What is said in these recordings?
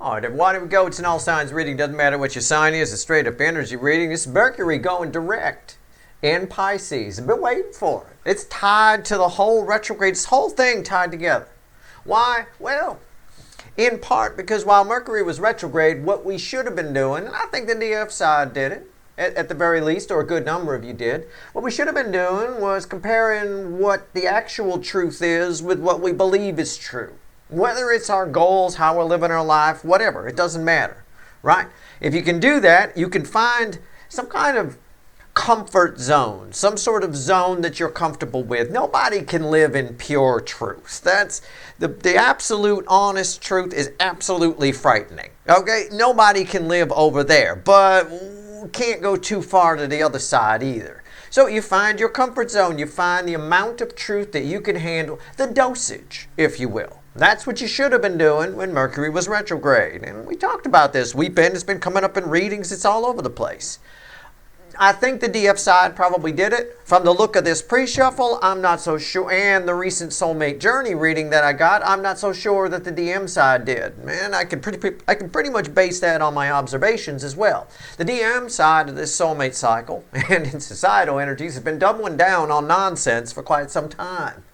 All right, everyone, here we go. It's an all signs reading. Doesn't matter what your sign is. It's straight up energy reading. This is Mercury going direct in Pisces. I've been waiting for it. It's tied to the whole retrograde. This whole thing tied together. Why? Well, in part because while Mercury was retrograde, what we should have been doing, and I think the DF side did it, at the very least, or a good number of you did, what we should have been doing was comparing what the actual truth is with what we believe is true. Whether it's our goals, how we're living our life, whatever, it doesn't matter, right? If you can do that, you can find some kind of comfort zone, some sort of zone that you're comfortable with. Nobody can live in pure truth. That's the absolute honest truth is absolutely frightening. Okay, nobody can live over there, but can't go too far to the other side either. So you find your comfort zone, you find the amount of truth that you can handle, the dosage, if you will. That's what you should have been doing when Mercury was retrograde. And we talked about this. It's been coming up in readings. It's all over the place. I think the DF side probably did it. From the look of this pre-shuffle, I'm not so sure. And the recent soulmate journey reading that I got, I'm not so sure that the DM side did. Man, I can pretty much base that on my observations as well. The DM side of this soulmate cycle and in societal energies has been doubling down on nonsense for quite some time.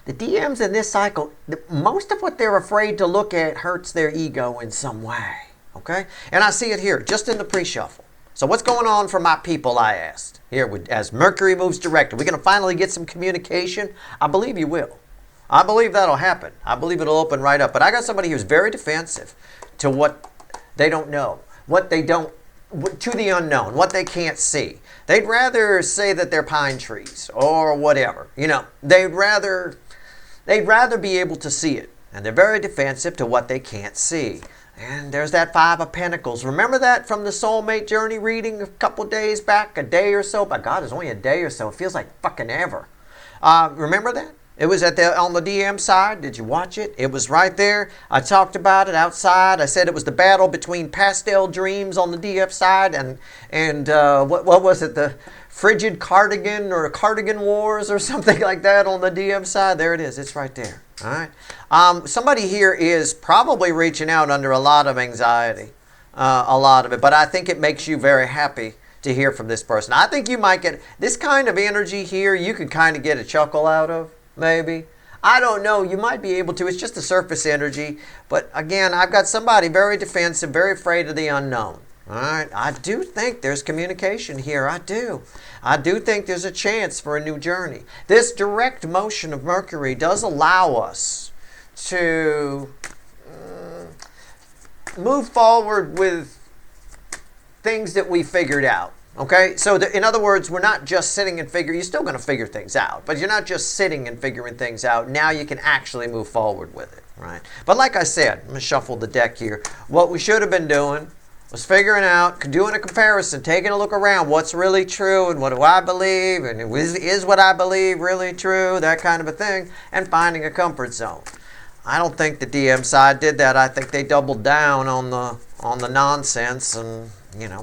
The DMs in this cycle, most of what they're afraid to look at hurts their ego in some way. Okay? And I see it here, just in the pre-shuffle. So what's going on for my people, I asked. Here, as Mercury moves direct, are we going to finally get some communication? I believe you will. I believe that'll happen. I believe it'll open right up. But I got somebody who's very defensive to what they don't know, to the unknown, what they can't see. They'd rather say that they're pine trees or whatever. You know, they'd rather be able to see it. And they're very defensive to what they can't see. And there's that Five of Pentacles. Remember that from the soulmate journey reading a couple days back, a day or so? By God, it's only a day or so. It feels like fucking ever. Remember that? It was on the DM side. Did you watch it? It was right there. I talked about it outside. I said it was the battle between pastel dreams on the DF side and what was it? The frigid cardigan or cardigan wars or something like that on the DM side. There it is. It's right there. All right. Somebody here is probably reaching out under a lot of anxiety, a lot of it. But I think it makes you very happy to hear from this person. I think you might get this kind of energy here. You could kind of get a chuckle out of. Maybe. I don't know. You might be able to. It's just a surface energy. But again, I've got somebody very defensive, very afraid of the unknown. All right. I do think there's communication here. I do. I do think there's a chance for a new journey. This direct motion of Mercury does allow us to move forward with things that we figured out. Okay, so in other words, we're not just sitting and you're still going to figure things out, but you're not just sitting and figuring things out. Now you can actually move forward with it, right? But like I said, I'm going to shuffle the deck here. What we should have been doing was figuring out, doing a comparison, taking a look around, what's really true and what do I believe, and is what I believe really true, that kind of a thing, and finding a comfort zone. I don't think the DM side did that. I think they doubled down on the nonsense and,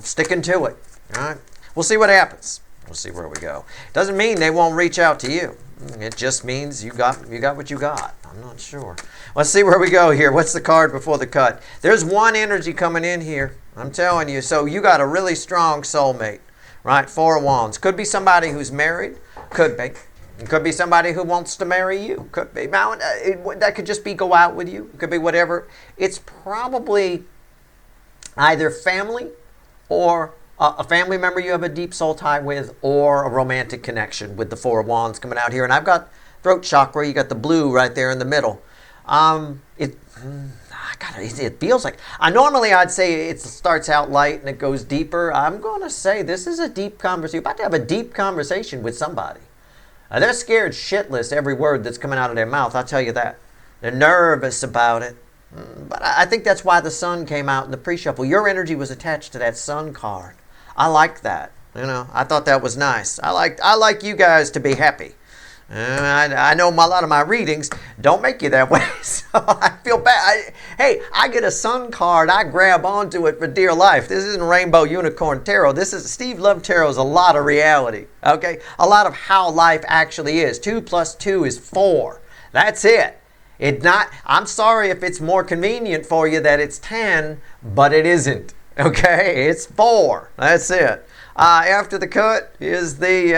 sticking to it. All right, we'll see what happens. We'll see where we go. Doesn't mean they won't reach out to you. It just means you got what you got. I'm not sure. Let's see where we go here. What's the card before the cut? There's one energy coming in here. I'm telling you. So you got a really strong soulmate, right? Four of Wands. Could be somebody who's married. Could be. It could be somebody who wants to marry you. Could be. That could just be go out with you. It could be whatever. It's probably either family or a family member you have a deep soul tie with, or a romantic connection with the Four of Wands coming out here. And I've got throat chakra. You got the blue right there in the middle. It feels like normally I'd say it starts out light and it goes deeper. I'm going to say this is a deep conversation. You're about to have a deep conversation with somebody. They're scared shitless every word that's coming out of their mouth. I'll tell you that. They're nervous about it. But I think that's why the sun came out in the pre-shuffle. Your energy was attached to that sun card. I like that. I thought that was nice. I like you guys to be happy. I know a lot of my readings don't make you that way, so I feel bad. I get a sun card. I grab onto it for dear life. This isn't Rainbow Unicorn Tarot. This is Steve Love Tarot is a lot of reality. Okay, a lot of how life actually is. 2 + 2 is 4. That's it. I'm sorry if it's more convenient for you that it's 10, but it isn't. Okay, it's 4. That's it. After the cut is the,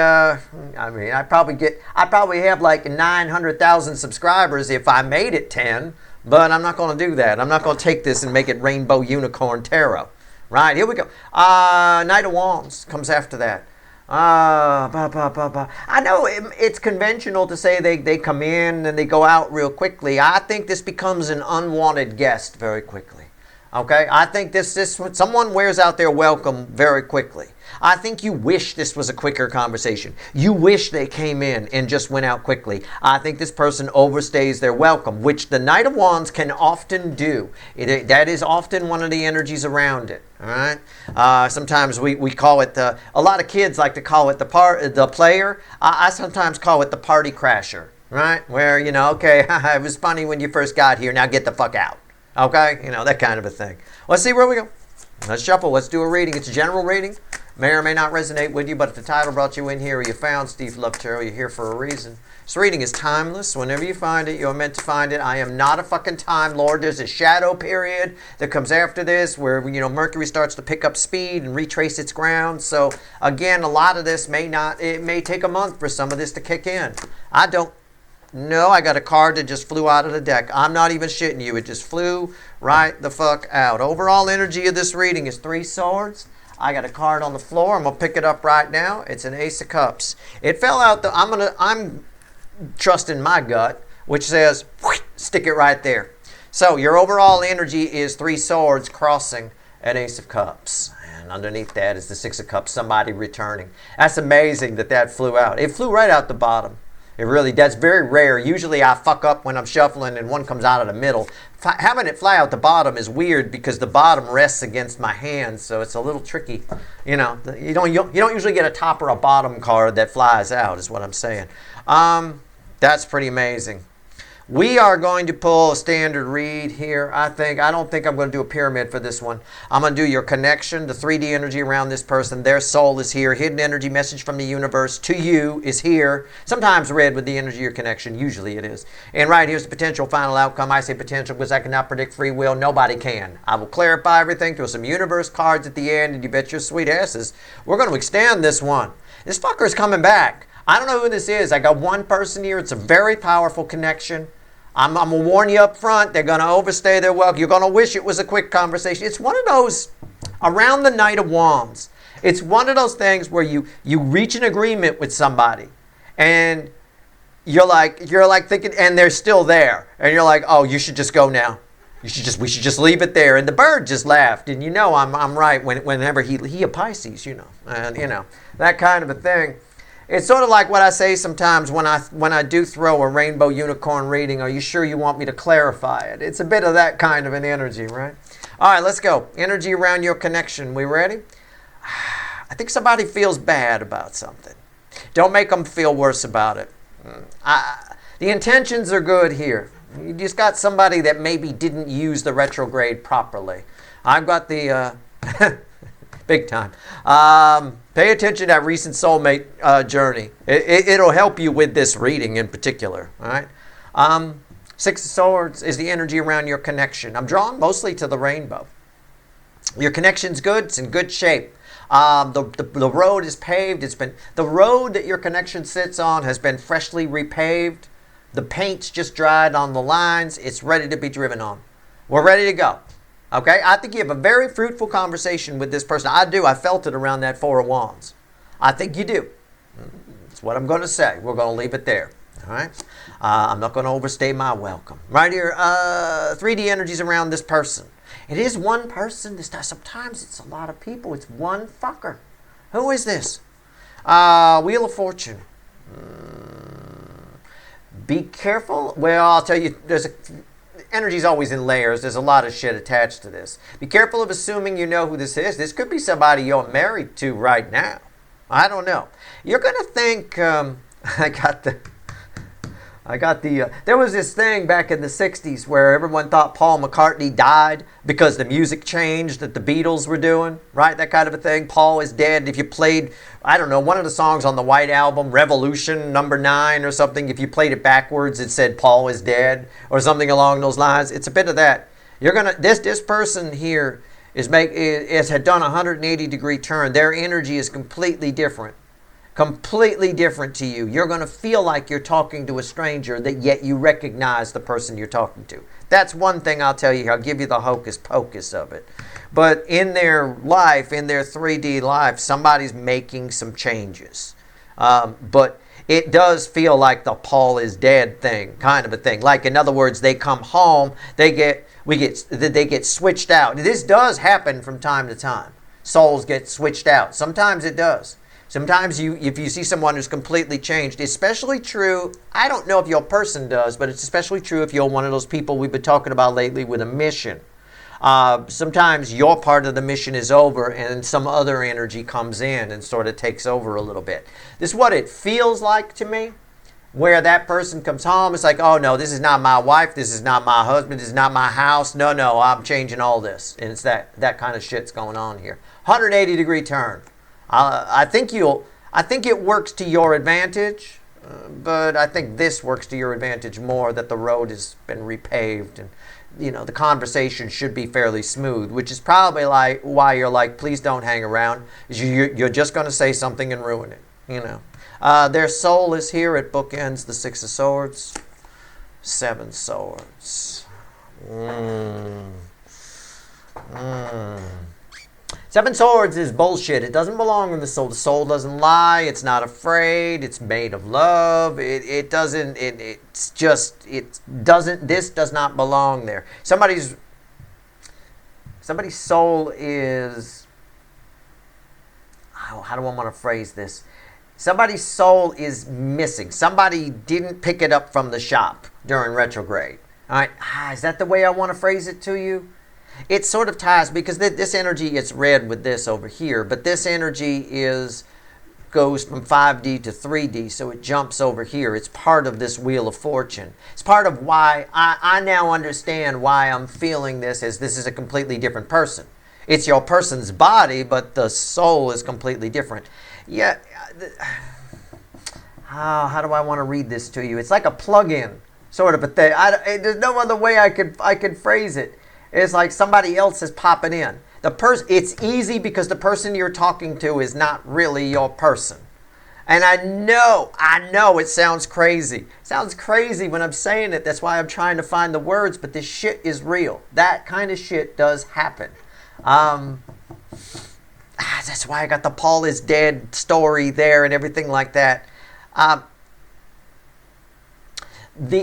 I probably have like 900,000 subscribers if I made it 10, but I'm not going to do that. I'm not going to take this and make it Rainbow Unicorn Tarot. Right, here we go. Knight of Wands comes after that. I know it's conventional to say they come in and they go out real quickly. I think this becomes an unwanted guest very quickly. Okay, I think someone wears out their welcome very quickly. I think you wish this was a quicker conversation. You wish they came in and just went out quickly. I think this person overstays their welcome, which the Knight of Wands can often do. That is often one of the energies around it. All right. Sometimes we call it a lot of kids like to call it the player. I sometimes call it the party crasher. Right, where okay, it was funny when you first got here. Now get the fuck out. Okay, that kind of a thing. Let's see where we go. Let's shuffle. Let's do a reading. It's a general reading. May or may not resonate with you, but if the title brought you in here or you found Steve Love Tarot, you're here for a reason. This reading is timeless. Whenever you find it, you're meant to find it. I am not a fucking time lord. There's a shadow period that comes after this where, Mercury starts to pick up speed and retrace its ground. So, again, a lot of this it may take a month for some of this to kick in. No, I got a card that just flew out of the deck. I'm not even shitting you. It just flew right the fuck out. Overall energy of this reading is 3 swords. I got a card on the floor. I'm going to pick it up right now. It's an Ace of Cups. It fell out. I'm trusting my gut, which says, stick it right there. So your overall energy is 3 swords crossing an Ace of Cups. And underneath that is the 6 of Cups, somebody returning. That's amazing that flew out. It flew right out the bottom. That's very rare. Usually I fuck up when I'm shuffling and one comes out of the middle. Having it fly out the bottom is weird because the bottom rests against my hand, so it's a little tricky. You don't usually get a top or a bottom card that flies out, is what I'm saying. That's pretty amazing. We are going to pull a standard read here, I think. I don't think I'm going to do a pyramid for this one. I'm going to do your connection, the 3D energy around this person. Their soul is here. Hidden energy message from the universe to you is here. Sometimes read with the energy of your connection. Usually it is. And right here's the potential final outcome. I say potential because I cannot predict free will. Nobody can. I will clarify everything through some universe cards at the end, and you bet your sweet asses we're going to extend this one. This fucker's coming back. I don't know who this is. I got one person here. It's a very powerful connection. I'm going to warn you up front, they're going to overstay their welcome. You're going to wish it was a quick conversation. It's one of those, around the Knight of Wands, it's one of those things where you reach an agreement with somebody and you're like thinking, and they're still there. And you're like, oh, you should just go now. We should just leave it there. And the bird just laughed. And I'm right whenever he a Pisces, and that kind of a thing. It's sort of like what I say sometimes when I do throw a rainbow unicorn reading. Are you sure you want me to clarify it? It's a bit of that kind of an energy, right? All right, let's go. Energy around your connection. We ready? I think somebody feels bad about something. Don't make them feel worse about it. The intentions are good here. You just got somebody that maybe didn't use the retrograde properly. I've got the... Big time. Pay attention to that recent soulmate journey. It'll help you with this reading in particular. All right. 6 of Swords is the energy around your connection. I'm drawn mostly to the rainbow. Your connection's good. It's in good shape. The road is paved. The road that your connection sits on has been freshly repaved. The paint's just dried on the lines. It's ready to be driven on. We're ready to go. Okay, I think you have a very fruitful conversation with this person. I do. I felt it around that 4 of Wands. I think you do. That's what I'm going to say. We're going to leave it there. All right. I'm not going to overstay my welcome. Right here, 3D energies around this person. It is one person. Sometimes it's a lot of people. It's one fucker. Who is this? Wheel of Fortune. Be careful. Well, I'll tell you, energy's always in layers. There's a lot of shit attached to this. Be careful of assuming you know who this is. This could be somebody you're married to right now. I don't know. You're going to think, I got the, there was this thing back in the 60s where everyone thought Paul McCartney died because the music changed that the Beatles were doing, right? That kind of a thing. Paul is dead. If you played, I don't know, one of the songs on the White Album, Revolution #9 or something, if you played it backwards, it said Paul is dead or something along those lines. It's a bit of that. You're going to, this person here had done a 180-degree turn. Their energy is completely different. Completely different to you. You're going to feel like you're talking to a stranger, that yet you recognize the person you're talking to. That's one thing I'll tell you. I'll give you the hocus pocus of it. But in their life, in their 3D life, somebody's making some changes. But it does feel like the Paul is dead thing, kind of a thing. Like, in other words, they come home, they get switched out. This does happen from time to time. Souls get switched out. Sometimes it does. Sometimes if you see someone who's completely changed, especially true, I don't know if your person does, but it's especially true if you're one of those people we've been talking about lately with a mission. Sometimes your part of the mission is over and some other energy comes in and sort of takes over a little bit. This is what it feels like to me, where that person comes home. It's like, oh no, this is not my wife, this is not my husband, this is not my house. No, I'm changing all this. And it's that kind of shit's going on here. 180-degree turn. I think it works to your advantage, but I think this works to your advantage more, that the road has been repaved and, the conversation should be fairly smooth, which is probably like why you're like, please don't hang around. You're just going to say something and ruin it, Their soul is here. It bookends the 6 of Swords, 7 Swords. 7 Swords is bullshit. It doesn't belong in the soul. The soul doesn't lie. It's not afraid. It's made of love. This does not belong there. Somebody's soul is, how do I want to phrase this? Somebody's soul is missing. Somebody didn't pick it up from the shop during retrograde. All right. Is that the way I want to phrase it to you? It sort of ties, because this energy gets read with this over here, but this energy goes from 5D to 3D, so it jumps over here. It's part of this Wheel of Fortune. It's part of why I now understand why I'm feeling this, as this is a completely different person. It's your person's body, but the soul is completely different. Yeah. How do I want to read this to you? It's like a plug-in sort of a thing. There's no other way I could phrase it. It's like somebody else is popping in. It's easy because the person you're talking to is not really your person. And I know it sounds crazy. It sounds crazy when I'm saying it. That's why I'm trying to find the words, but this shit is real. That kind of shit does happen. That's why I got the Paul is dead story there and everything like that.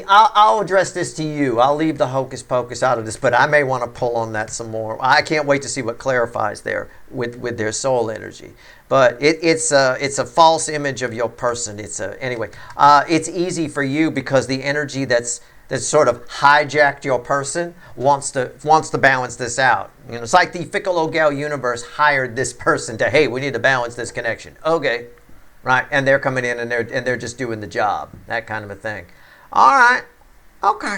I'll address this to you. I'll leave the hocus pocus out of this, but I may want to pull on that some more. I can't wait to see what clarifies there with their soul energy. But it's a false image of your person. Anyway. It's easy for you because the energy that's sort of hijacked your person wants to balance this out. It's like the Fickle Gal universe hired this person to, hey, we need to balance this connection. Okay, right, and they're coming in and they're just doing the job. That kind of a thing. All right. Okay.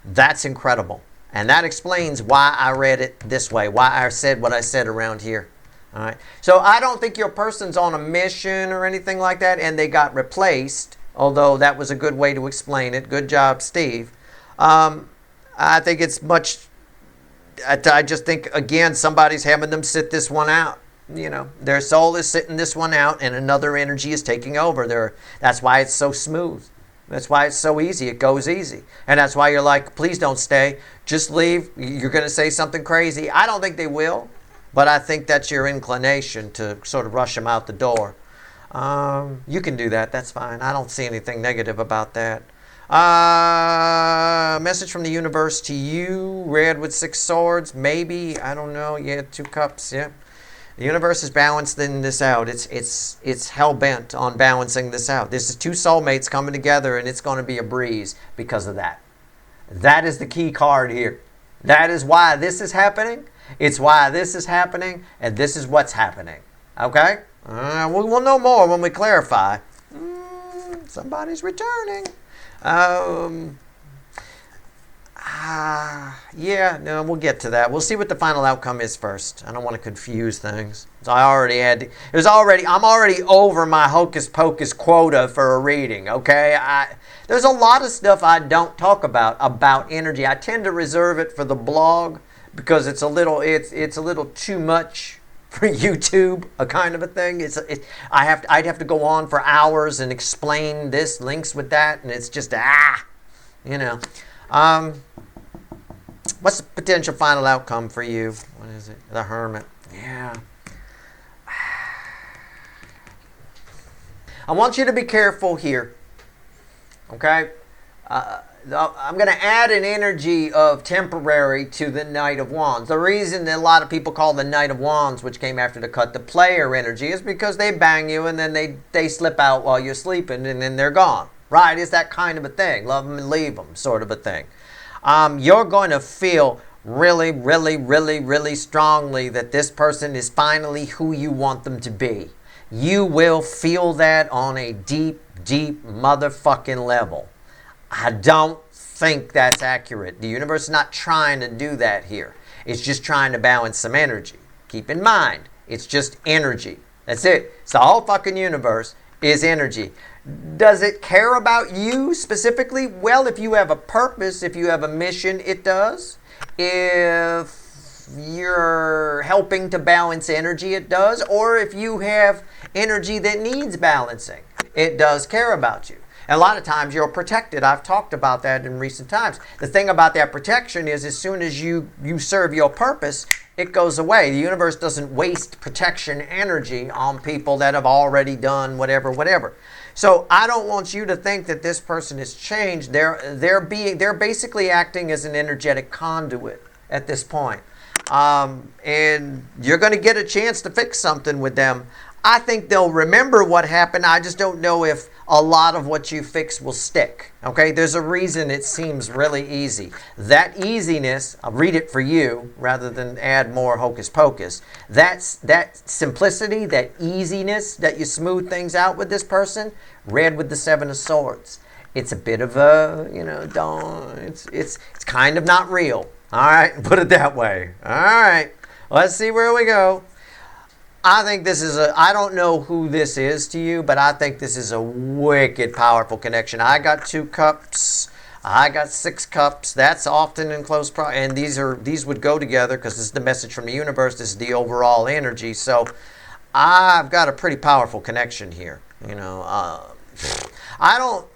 That's incredible. And that explains why I read it this way, why I said what I said around here. All right. So I don't think your person's on a mission or anything like that, and they got replaced, although that was a good way to explain it. Good job, Steve. I think it's much, I just think, again, somebody's having them sit this one out. Their soul is sitting this one out, and another energy is taking over. That's why it's so smooth. That's why it's so easy. It goes easy. And that's why you're like, please don't stay. Just leave. You're going to say something crazy. I don't think they will, but I think that's your inclination to sort of rush them out the door. You can do that. That's fine. I don't see anything negative about that. Message from the universe to you. Red with 6 swords. Maybe. I don't know. Yeah, 2 cups. Yeah. The universe is balancing this out. It's hell-bent on balancing this out. This is 2 soulmates coming together, and it's going to be a breeze because of that. That is the key card here. That is why this is happening. It's why this is happening, and this is what's happening. Okay? We'll know more when we clarify. Somebody's returning. Yeah, no, we'll get to that. We'll see what the final outcome is first. I don't want to confuse things. So I'm already over my hocus pocus quota for a reading, okay? There's a lot of stuff I don't talk about energy. I tend to reserve it for the blog because it's a little too much for YouTube, a kind of a thing. I'd have to go on for hours and explain this links with that, and it's just you know. What's the potential final outcome for you? What is it? The Hermit. Yeah. I want you to be careful here. Okay? I'm going to add an energy of temporary to the Knight of Wands. The reason that a lot of people call the Knight of Wands, which came after the cut, the player energy, is because they bang you and then they slip out while you're sleeping and then they're gone. Right? It's that kind of a thing. Love them and leave them sort of a thing. You're going to feel really, really, really, really strongly that this person is finally who you want them to be. You will feel that on a deep, deep motherfucking level. I don't think that's accurate. The universe is not trying to do that here. It's just trying to balance some energy. Keep in mind, it's just energy. That's it. It's the whole fucking universe is energy. Does it care about you specifically? Well, if you have a purpose, if you have a mission, it does. If you're helping to balance energy, it does. Or if you have energy that needs balancing, it does care about you. And a lot of times you're protected. I've talked about that in recent times. The thing about that protection is as soon as you serve your purpose, it goes away. The universe doesn't waste protection energy on people that have already done whatever. So I don't want you to think that this person has changed. They're basically acting as an energetic conduit at this point. And you're going to get a chance to fix something with them. I think they'll remember what happened. I just don't know if a lot of what you fix will stick. Okay, there's a reason it seems really easy. That easiness, I'll read it for you rather than add more hocus pocus. That simplicity, that easiness that you smooth things out with this person, read with the Seven of Swords. It's a bit of a, it's kind of not real. All right, put it that way. All right, let's see where we go. I think this is I don't know who this is to you, but I think this is a wicked powerful connection. I got 2 cups. I got 6 cups. That's often in close and these would go together because this is the message from the universe. This is the overall energy. So I've got a pretty powerful connection here. I don't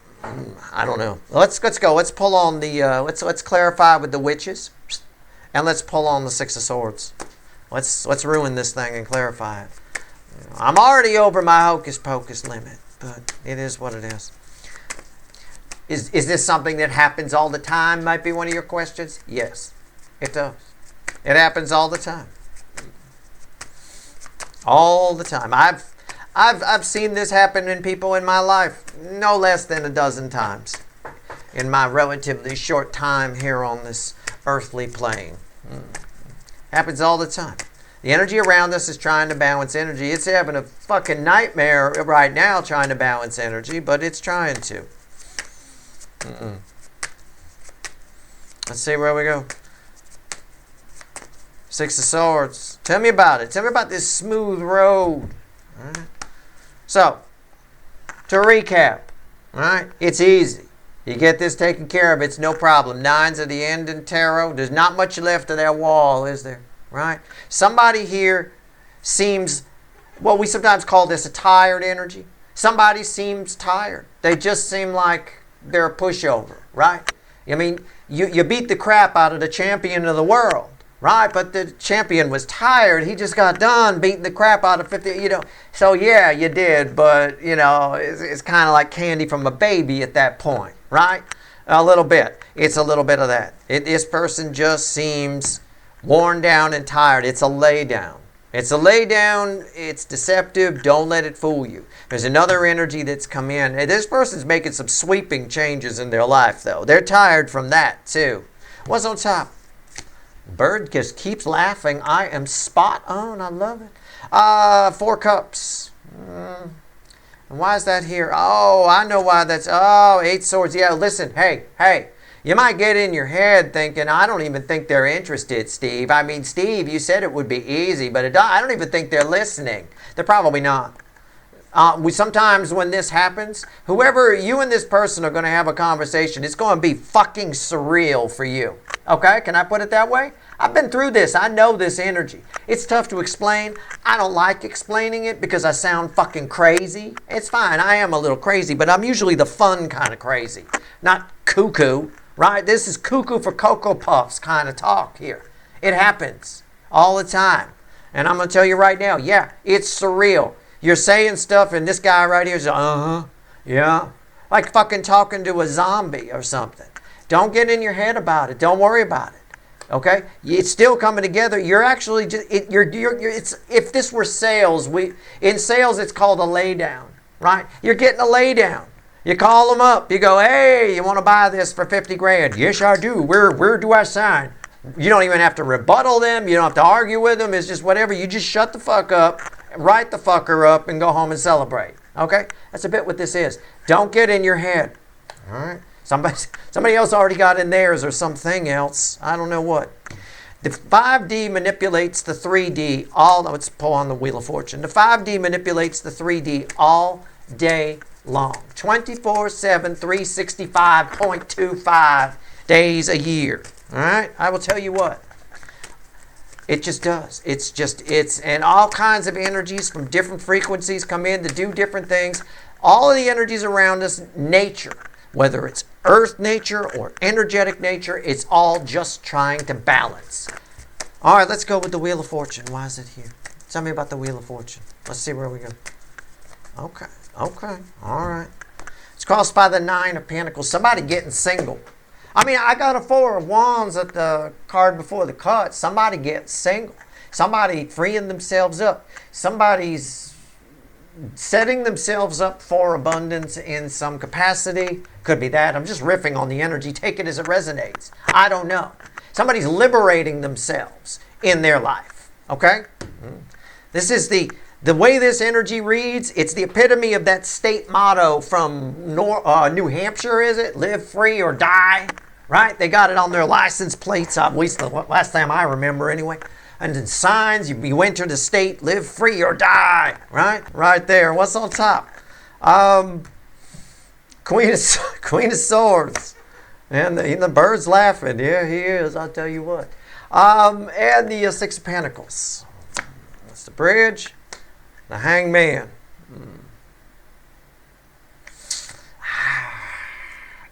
know. Let's go. Let's pull on the let's clarify with the witches, and let's pull on the 6 of Swords. Let's ruin this thing and clarify it. I'm already over my hocus pocus limit, but it is what it is. Is this something that happens all the time? Might be one of your questions. Yes, it does. It happens all the time. All the time. I've seen this happen in people in my life no less than a dozen times in my relatively short time here on this earthly plane. Happens all the time. The energy around us is trying to balance energy. It's having a fucking nightmare right now trying to balance energy, but it's trying to. Let's see where we go. 6 of Swords. Tell me about it. Tell me about this smooth road. All right. So, to recap, all right, it's easy. You get this taken care of, it's no problem. 9s at the end in tarot. There's not much left of that wall, is there? Right? Somebody here seems, well, we sometimes call this a tired energy. Somebody seems tired. They just seem like they're a pushover, right? I mean, you beat the crap out of the champion of the world, right? But the champion was tired. He just got done beating the crap out of 50, So yeah, you did, but, it's kind of like candy from a baby at that point. Right? A little bit. It's a little bit of that. This person just seems worn down and tired. It's a lay down. It's a lay down. It's deceptive. Don't let it fool you. There's another energy that's come in. And this person's making some sweeping changes in their life, though. They're tired from that, too. What's on top? Bird just keeps laughing. I am spot on. I love it. 4 cups. And why is that here? Oh, I know why that's... Oh, 8 swords. Yeah, listen. Hey. You might get in your head thinking, I don't even think they're interested, Steve. I mean, Steve, you said it would be easy, but I don't even think they're listening. They're probably not. Sometimes when this happens, whoever you and this person are going to have a conversation, it's going to be fucking surreal for you. Okay? Can I put it that way? I've been through this. I know this energy. It's tough to explain. I don't like explaining it because I sound fucking crazy. It's fine. I am a little crazy, but I'm usually the fun kind of crazy, not cuckoo, right? This is cuckoo for Cocoa Puffs kind of talk here. It happens all the time. And I'm going to tell you right now, yeah, it's surreal. You're saying stuff and this guy right here is, yeah. Like fucking talking to a zombie or something. Don't get in your head about it. Don't worry about it. Okay? It's still coming together. You're actually just, if this were sales, in sales it's called a lay down, right? You're getting a lay down. You call them up. You go, hey, you want to buy this for 50 grand? Yes, I do. Where do I sign? You don't even have to rebuttal them. You don't have to argue with them. It's just whatever. You just shut the fuck up, write the fucker up, and go home and celebrate. Okay? That's a bit what this is. Don't get in your head. All right? Somebody else already got in theirs or something else. I don't know what. The 5D manipulates the 3D let's pull on the Wheel of Fortune. The 5D manipulates the 3D all day long. 24/7, 365.25 days a year. All right? I will tell you what. It just does. And all kinds of energies from different frequencies come in to do different things. All of the energies around us, nature, whether it's earth nature or energetic nature, it's all just trying to balance. All right, let's go with the Wheel of Fortune. Why is it here? Tell me about the Wheel of Fortune. Let's see where we go. Okay. All right. It's crossed by the 9 of Pentacles. Somebody getting single. I mean, I got a 4 of Wands at the card before the cut. Somebody getting single. Somebody freeing themselves up. Somebody's setting themselves up for abundance in some capacity. Could be that. I'm just riffing on the energy. Take it as it resonates. I don't know. Somebody's liberating themselves in their life. Okay? This is the way this energy reads. It's the epitome of that state motto from New Hampshire, is it? Live free or die. Right? They got it on their license plates, at least the last time I remember anyway. And in signs, you enter the state, live free or die. Right? Right there. What's on top? Queen of Swords. And the bird's laughing. Yeah, he is. I'll tell you what. And the 6 of Pentacles. That's the bridge. The Hangman.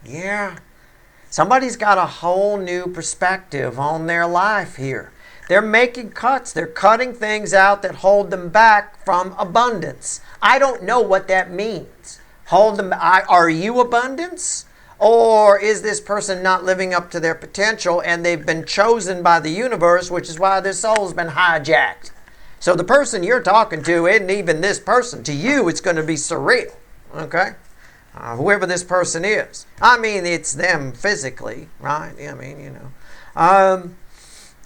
Yeah. Somebody's got a whole new perspective on their life here. They're making cuts. They're cutting things out that hold them back from abundance. I don't know what that means. Are you abundance? Or is this person not living up to their potential and they've been chosen by the universe, which is why their soul's been hijacked? So the person you're talking to isn't even this person. To you, it's going to be surreal. Okay? Whoever this person is. I mean, it's them physically, right? I mean,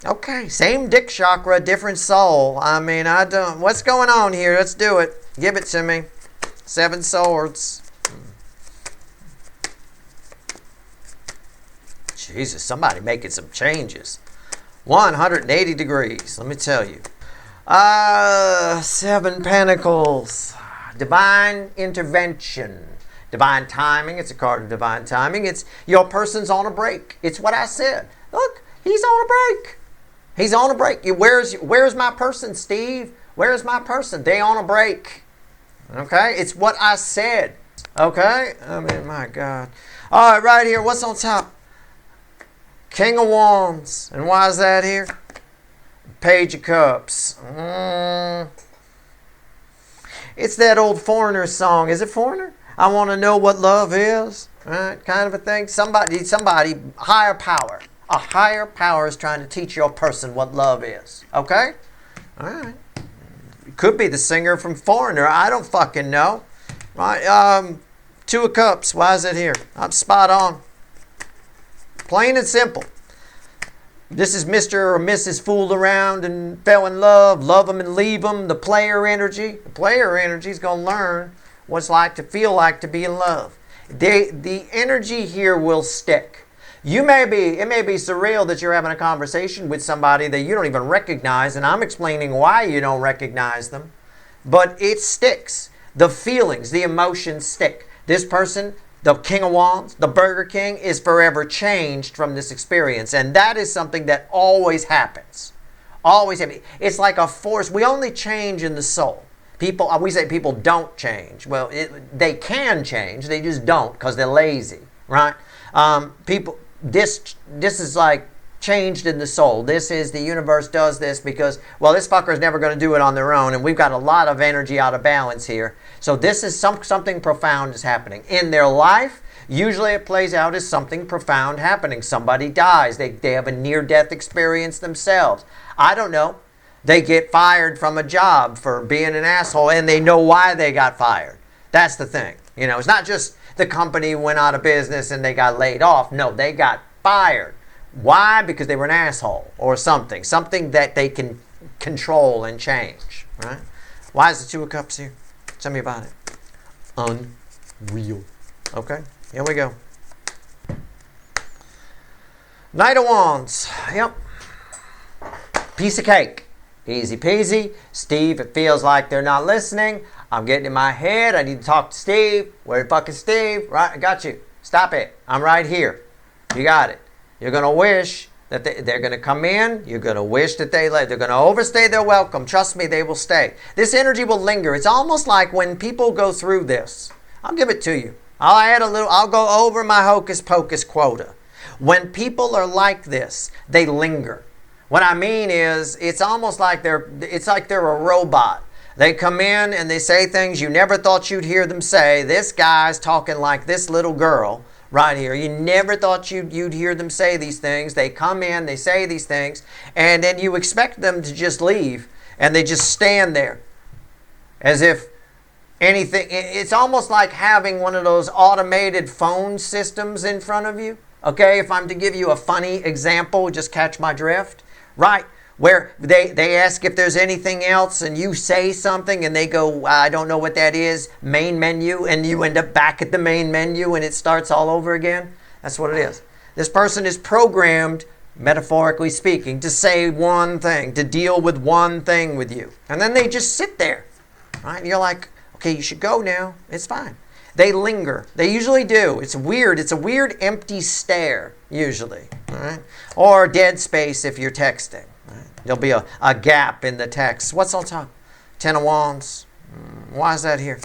okay, same dick chakra, different soul. I mean, what's going on here? Let's do it. Give it to me. 7 swords. Jesus, somebody making some changes. 180 degrees, let me tell you. 7 pentacles. Divine intervention. Divine timing. It's a card of divine timing. It's your person's on a break. It's what I said. Look, he's on a break. He's on a break. Where's my person, Steve? Where's my person? They on a break. Okay? It's what I said. Okay? I mean, my God. All right, right here. What's on top? King of Wands. And why is that here? Page of Cups. It's that old Foreigner song. Is it Foreigner? I want to know what love is. Right? Kind of a thing. Somebody, higher power. A higher power is trying to teach your person what love is. Okay? All right. It could be the singer from Foreigner. I don't fucking know. Right? 2 of Cups. Why is it here? I'm spot on. Plain and simple. This is Mr. or Mrs. fooled around and fell in love. Love them and leave them. The player energy. The player energy is going to learn what it's like to feel like to be in love. The energy here will stick. It may be surreal that you're having a conversation with somebody that you don't even recognize, and I'm explaining why you don't recognize them, but it sticks. The feelings, the emotions stick. This person, the King of Wands, the Burger King, is forever changed from this experience, and that is something that always happens. Always happens. It's like a force. We only change in the soul. We say people don't change. Well, they can change. They just don't because they're lazy, right? This is like changed in the soul. This is the universe does this because, well, this fucker is never going to do it on their own, and we've got a lot of energy out of balance here. So this is something profound is happening in their life. Usually it plays out as something profound happening. Somebody dies. They have a near-death experience themselves. I don't know. They get fired from a job for being an asshole, and they know why they got fired. That's the thing. It's not just the company went out of business and they got laid off. No, they got fired. Why? Because they were an asshole or something. Something that they can control and change. Right? Why is the Two of Cups here? Tell me about it. Unreal. Okay, here we go. Knight of Wands. Yep. Piece of cake. Easy peasy. Steve, it feels like they're not listening. I'm getting in my head. I need to talk to Steve. Where the fuck is Steve? Right, I got you. Stop it. I'm right here. You got it. You're going to wish that they're going to come in. You're going to wish that they're going to overstay their welcome. Trust me, they will stay. This energy will linger. It's almost like when people go through this. I'll give it to you. I'll go over my hocus pocus quota. When people are like this, they linger. What I mean is, it's almost like they're a robot. They come in and they say things you never thought you'd hear them say. This guy's talking like this little girl right here. You never thought you'd hear them say these things. They come in, they say these things, and then you expect them to just leave, and they just stand there as if anything. It's almost like having one of those automated phone systems in front of you. Okay, if I'm to give you a funny example, just catch my drift. Right, where they ask if there's anything else and you say something and they go, I don't know what that is, main menu, and you end up back at the main menu and it starts all over again. That's what it is. This person is programmed, metaphorically speaking, to say one thing, to deal with one thing with you. And then they just sit there. Right? And you're like, okay, you should go now. It's fine. They linger. They usually do. It's weird. It's a weird empty stare, usually. All right? Or dead space if you're texting. Right? There'll be a gap in the text. What's on top? Ten of Wands. Why is that here?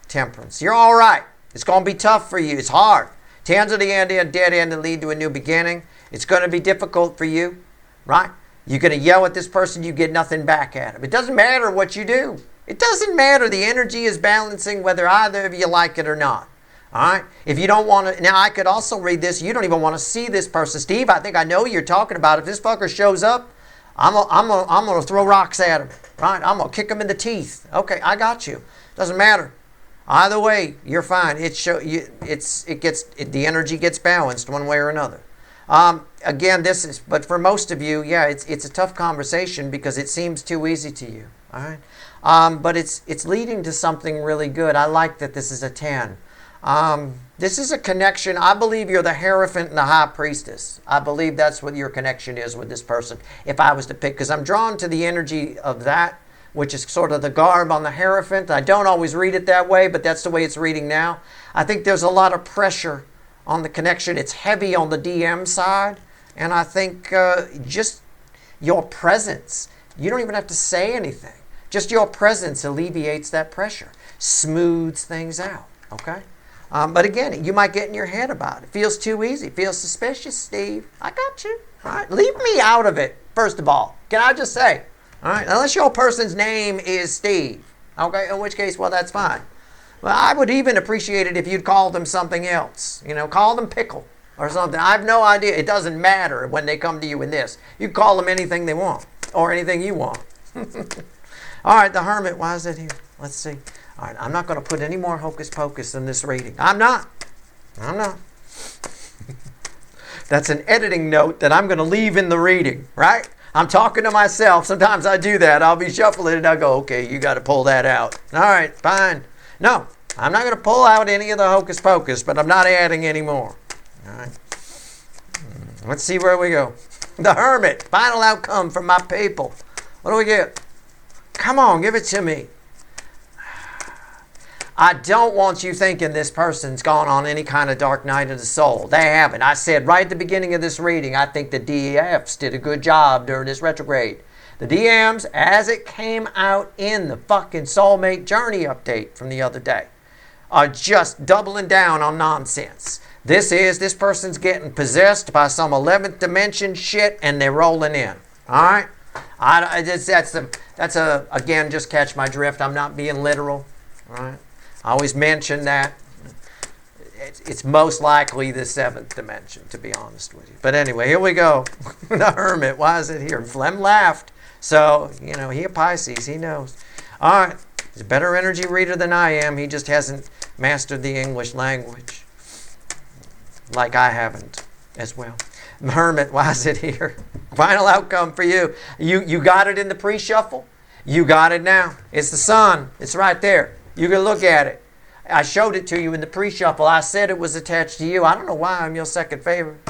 Temperance. You're all right. It's going to be tough for you. It's hard. Tens of the end, dead end, and lead to a new beginning. It's going to be difficult for you. Right? You're going to yell at this person. You get nothing back at them. It doesn't matter what you do. It doesn't matter. The energy is balancing whether either of you like it or not. All right? If you don't want to... Now, I could also read this. You don't even want to see this person. Steve, I think I know you're talking about. If this fucker shows up, I'm going to throw rocks at him. Right? I'm going to kick him in the teeth. Okay, I got you. Doesn't matter. Either way, you're fine. The energy gets balanced one way or another. Again, but for most of you, yeah, it's a tough conversation because it seems too easy to you. All right? But it's leading to something really good. I like that this is a 10. This is a connection. I believe you're the Hierophant and the High Priestess. I believe that's what your connection is with this person. If I was to pick, because I'm drawn to the energy of that, which is sort of the garb on the Hierophant. I don't always read it that way, but that's the way it's reading now. I think there's a lot of pressure on the connection. It's heavy on the DM side. And I think just your presence, you don't even have to say anything. Just your presence alleviates that pressure, smooths things out, okay? But again, you might get in your head about it. It feels too easy. It feels suspicious, Steve. I got you. All right, leave me out of it, first of all. Can I just say, all right, unless your person's name is Steve, okay, in which case, well, that's fine. Well, I would even appreciate it if you'd call them something else. Call them Pickle or something. I have no idea. It doesn't matter when they come to you in this. You call them anything they want or anything you want. All right, the Hermit, why is it here? Let's see. All right, I'm not going to put any more hocus pocus in this reading. I'm not. That's an editing note that I'm going to leave in the reading, right? I'm talking to myself. Sometimes I do that. I'll be shuffling and I'll go, okay, you got to pull that out. All right, fine. No, I'm not going to pull out any of the hocus pocus, but I'm not adding any more. All right. Let's see where we go. The Hermit. Final outcome from my people. What do we get? Come on, give it to me. I don't want you thinking this person's gone on any kind of dark night of the soul. They haven't. I said right at the beginning of this reading, I think the DEFs did a good job during this retrograde. The DMs, as it came out in the fucking soulmate journey update from the other day, are just doubling down on nonsense. This person's getting possessed by some 11th dimension shit and they're rolling in. All right? Again, just catch my drift. I'm not being literal. All right? I always mention that. It's most likely the 7th dimension, to be honest with you. But anyway, here we go. The Hermit. Why is it here? Flem laughed. So, he a Pisces. He knows. All right. He's a better energy reader than I am. He just hasn't mastered the English language. Like I haven't as well. Hermit, why is it here? Final outcome for you. You got it in the pre-shuffle. You got it now. It's the sun. It's right there. You can look at it. I showed it to you in the pre-shuffle. I said it was attached to you. I don't know why I'm your second favorite.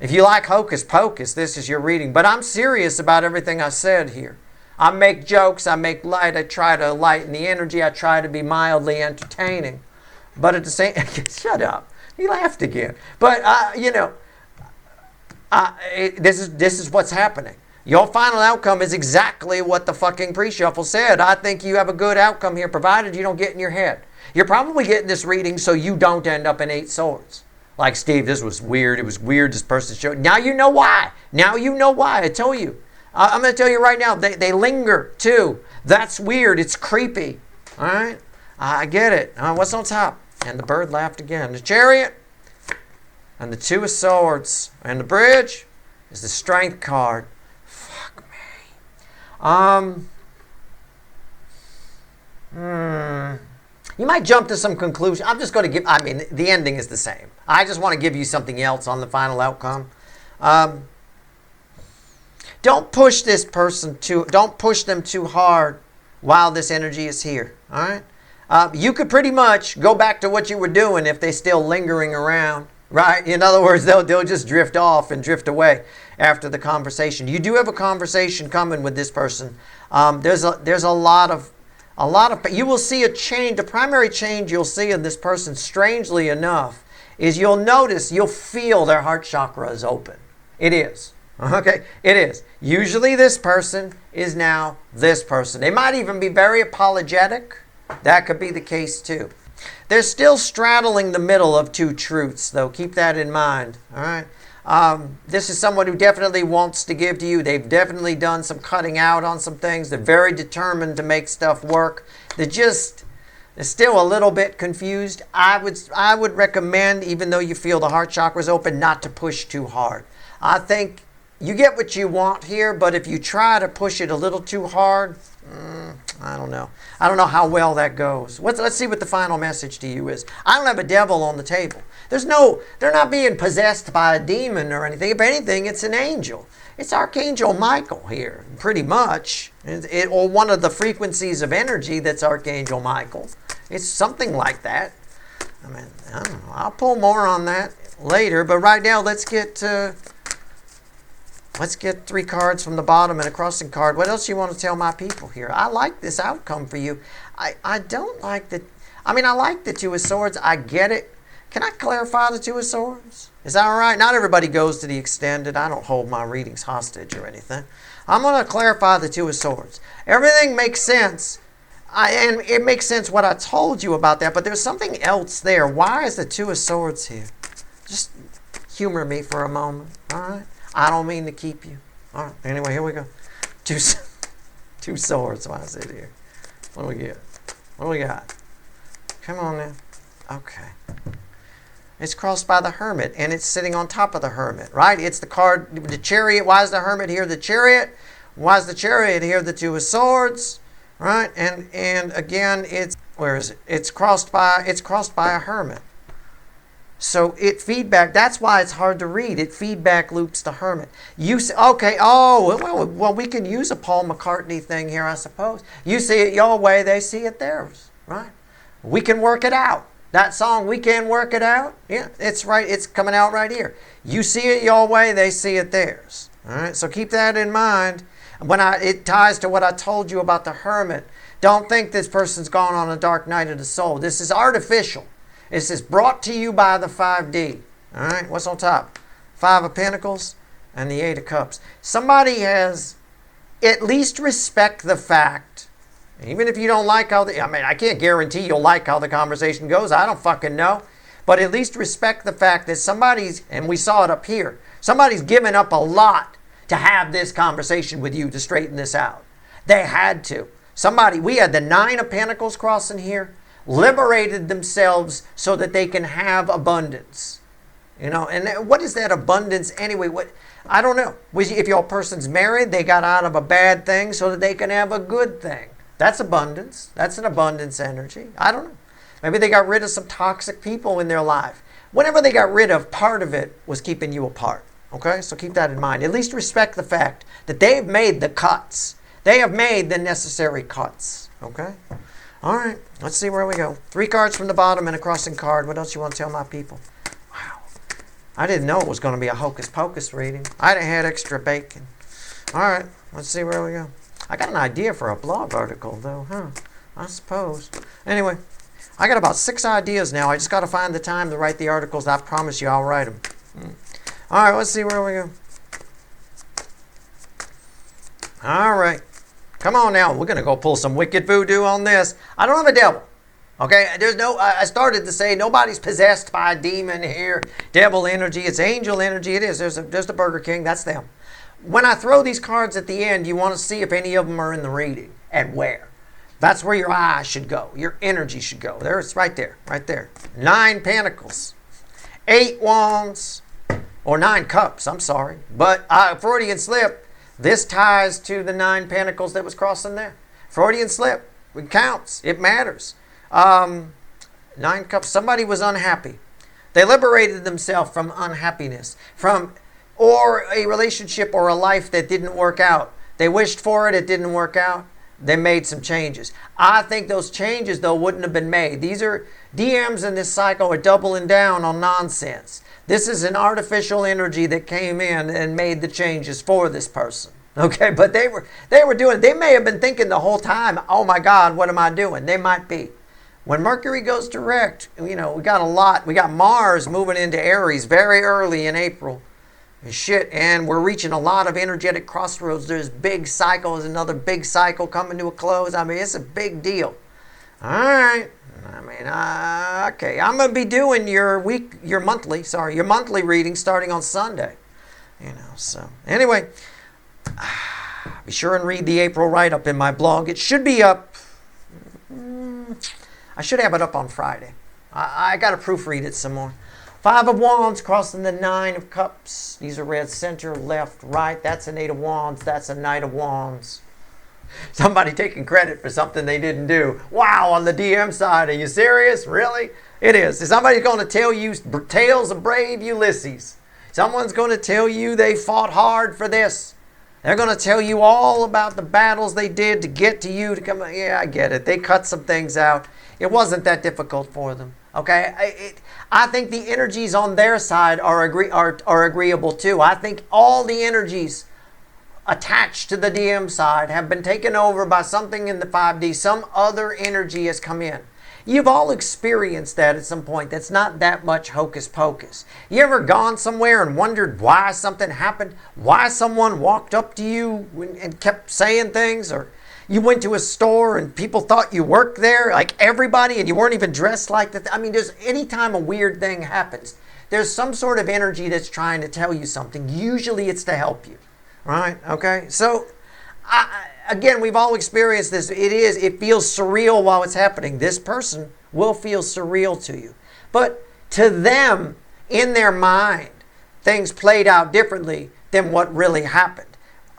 If you like hocus pocus, this is your reading. But I'm serious about everything I said here. I make jokes. I make light. I try to lighten the energy. I try to be mildly entertaining. But at the same... Shut up. He laughed again. But, this is what's happening. Your final outcome is exactly what the fucking pre-shuffle said. I think you have a good outcome here, provided you don't get in your head. You're probably getting this reading so you don't end up in 8 swords. Like, Steve, this was weird. It was weird, this person showed. Now you know why. Now you know why. I told you. I'm going to tell you right now, they linger, too. That's weird. It's creepy. All right? I get it. What's on top? And the bird laughed again. The Chariot and the 2 of Swords. And the Bridge is the Strength card. Fuck me. You might jump to some conclusion. I'm just going to give... the ending is the same. I just want to give you something else on the final outcome. Don't push this person don't push them too hard while this energy is here. All right? You could pretty much go back to what you were doing if they're still lingering around, right? In other words, they'll just drift off and drift away after the conversation. You do have a conversation coming with this person. There's a lot of you will see a change. The primary change you'll see in this person, strangely enough, is you'll feel their heart chakra is open. It is. Okay? It is. Usually this person is now this person. They might even be very apologetic. That could be the case too. They're still straddling the middle of 2 truths, though. Keep that in mind. All right. This is someone who definitely wants to give to you. They've definitely done some cutting out on some things. They're very determined to make stuff work. They're still a little bit confused. I would recommend, even though you feel the heart chakra is open, not to push too hard. I think you get what you want here, but if you try to push it a little too hard, I don't know. I don't know how well that goes. Let's see what the final message to you is. I don't have a devil on the table. They're not being possessed by a demon or anything. If anything, it's an angel. It's Archangel Michael here, pretty much. Or one of the frequencies of energy that's Archangel Michael. It's something like that. I don't know. I'll pull more on that later. But right now, let's get 3 cards from the bottom and a crossing card. What else you want to tell my people here? I like this outcome for you. I don't like the... I like the 2 of Swords. I get it. Can I clarify the 2 of Swords? Is that all right? Not everybody goes to the extended. I don't hold my readings hostage or anything. I'm going to clarify the 2 of Swords. Everything makes sense. And it makes sense what I told you about that, but there's something else there. Why is the 2 of Swords here? Just humor me for a moment, all right? I don't mean to keep you. All right, anyway, here we go. 2 Swords. Why is it here? What do we get? What do we got? Come on now. Okay. It's crossed by the Hermit, and it's sitting on top of the Hermit, right? It's the card, the Chariot. Why is the Hermit here? The Chariot. Why is the Chariot here? The 2 of Swords, right? And again, where is it? It's crossed by a Hermit. So that's why it's hard to read. It feedback loops the Hermit. Okay, well, we can use a Paul McCartney thing here, I suppose. You see it your way, they see it theirs, right? We can work it out. That song, We Can Work It Out, yeah, it's right. It's coming out right here. You see it your way, they see it theirs. All right, so keep that in mind. It ties to what I told you about the hermit. Don't think this person's gone on a dark night of the soul. This is artificial. This is brought to you by the 5D. All right, what's on top? 5 of Pentacles and the 8 of Cups. Somebody has at least respect the fact, even if you don't like how I can't guarantee you'll like how the conversation goes. I don't fucking know. But at least respect the fact that somebody's, and we saw it up here, somebody's given up a lot to have this conversation with you to straighten this out. They had to. We had the 9 of Pentacles crossing here, liberated themselves so that they can have abundance. You know, and what is that abundance anyway? I don't know. If your person's married, they got out of a bad thing so that they can have a good thing. That's abundance. That's an abundance energy. I don't know. Maybe they got rid of some toxic people in their life. Whatever they got rid of, part of it was keeping you apart. Okay? So keep that in mind. At least respect the fact that they've made the cuts. They have made the necessary cuts. Okay? All right. Let's see where we go. 3 cards from the bottom and a crossing card. What else you want to tell my people? Wow. I didn't know it was going to be a hocus pocus reading. I didn't had extra bacon. All right. Let's see where we go. I got an idea for a blog article, though, huh? I suppose. Anyway, I got about 6 ideas now. I just got to find the time to write the articles. I promise you I'll write them. All right, let's see where we go. All right. Come on now. We're going to go pull some wicked voodoo on this. I don't have a devil. Okay? I started to say nobody's possessed by a demon here. Devil energy. It's angel energy. It is. There's the Burger King. That's them. When I throw these cards at the end, you want to see if any of them are in the reading and where. That's where your eye should go. Your energy should go. There, it's right there. Right there. 9 Pentacles. 8 Wands. Or 9 Cups. I'm sorry. But Freudian slip. This ties to the 9 Pentacles that was crossing there. Freudian slip. It counts. It matters. 9 Cups. Somebody was unhappy. They liberated themselves from unhappiness. Or a relationship or a life that didn't work out. They wished for it. It didn't work out. They made some changes. I think those changes, though, wouldn't have been made. These are DMs in this cycle are doubling down on nonsense. This is an artificial energy that came in and made the changes for this person. Okay, but they were doing. They may have been thinking the whole time, "Oh my God, what am I doing?" They might be. When Mercury goes direct, we got a lot. We got Mars moving into Aries very early in April. And we're reaching a lot of energetic crossroads. There's big cycles, another big cycle coming to a close. I mean, it's a big deal. All right. Okay. I'm going to be doing your monthly reading starting on Sunday. So anyway, be sure and read the April write-up in my blog. It should be up. I should have it up on Friday. I got to proofread it some more. 5 of Wands crossing the 9 of Cups. These are red center, left, right. That's an 8 of Wands. That's a Knight of Wands. Somebody taking credit for something they didn't do. Wow, on the DM side. Are you serious? Really? It is. Somebody's going to tell you tales of brave Ulysses. Someone's going to tell you they fought hard for this. They're going to tell you all about the battles they did to get to you to come. Yeah, I get it. They cut some things out. It wasn't that difficult for them. Okay? I think the energies on their side are agreeable too. I think all the energies attached to the DM side have been taken over by something in the 5D. Some other energy has come in. You've all experienced that at some point. That's not that much hocus pocus. You ever gone somewhere and wondered why something happened? Why someone walked up to you and kept saying things? Or you went to a store and people thought you worked there, like everybody, and you weren't even dressed like that. I mean, anytime a weird thing happens, there's some sort of energy that's trying to tell you something. Usually it's to help you. Right? Okay? So, again, we've all experienced this. It feels surreal while it's happening. This person will feel surreal to you. But to them, in their mind, things played out differently than what really happened.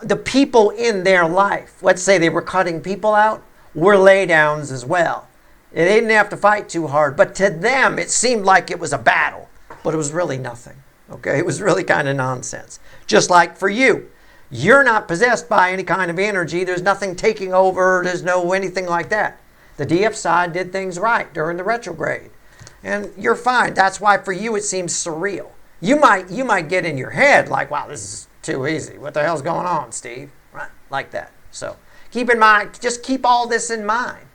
The people in their life, let's say they were cutting people out, were laydowns as well. They didn't have to fight too hard. But to them, it seemed like it was a battle. But it was really nothing. Okay? It was really kind of nonsense. Just like for you. You're not possessed by any kind of energy. There's nothing taking over. There's no anything like that. The DF side did things right during the retrograde. And you're fine. That's why for you it seems surreal. You might get in your head like, wow, this is too easy. What the hell's going on, Steve? Right? Like that. So keep in mind, just keep all this in mind.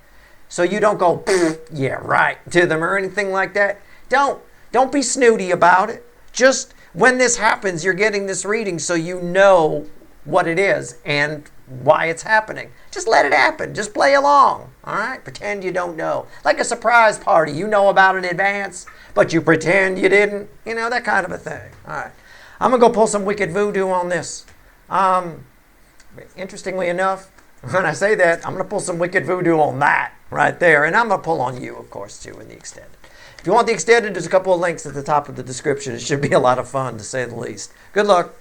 So you don't go, yeah, right, to them or anything like that. Don't be snooty about it. Just when this happens, you're getting this reading so you know what it is and why it's happening. Just let it happen. Just play along. All right? Pretend you don't know. Like a surprise party. You know about in advance, but you pretend you didn't. You know, that kind of a thing. All right. I'm going to go pull some wicked voodoo on this. Interestingly enough, when I say that, I'm going to pull some wicked voodoo on that right there. And I'm going to pull on you, of course, too, in the extended. If you want the extended, there's a couple of links at the top of the description. It should be a lot of fun, to say the least. Good luck.